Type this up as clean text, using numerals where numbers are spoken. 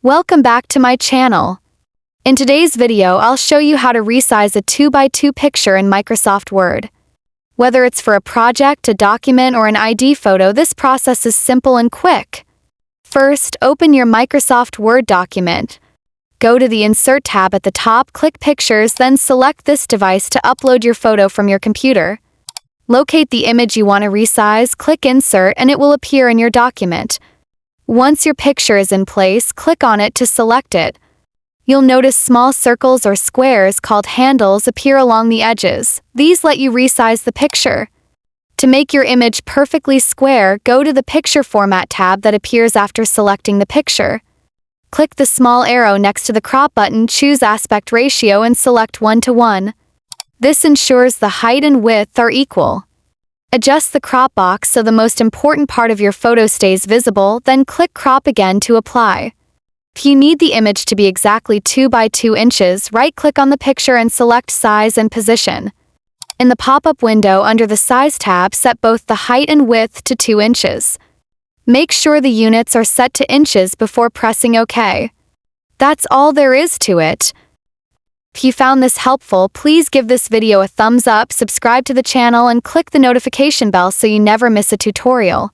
Welcome back to my channel. In today's video, I'll show you how to resize a 2x2 picture in Microsoft Word. Whether it's for a project, a document, or an ID photo, this process is simple and quick. First, open your Microsoft Word document. Go to the Insert tab at the top, click Pictures, then select this device to upload your photo from your computer. Locate the image you want to resize, click Insert, and it will appear in your document. Once your picture is in place, click on it to select it. You'll notice small circles or squares called handles appear along the edges. These let you resize the picture. To make your image perfectly square, go to the Picture Format tab that appears after selecting the picture. Click the small arrow next to the crop button, choose Aspect Ratio and select 1:1. This ensures the height and width are equal. Adjust the crop box so the most important part of your photo stays visible, then click Crop again to apply. If you need the image to be exactly 2x2 inches, right-click on the picture and select Size and Position. In the pop-up window under the Size tab, set both the height and width to 2 inches. Make sure the units are set to inches before pressing OK. That's all there is to it. If you found this helpful, please give this video a thumbs up, subscribe to the channel, and click the notification bell so you never miss a tutorial.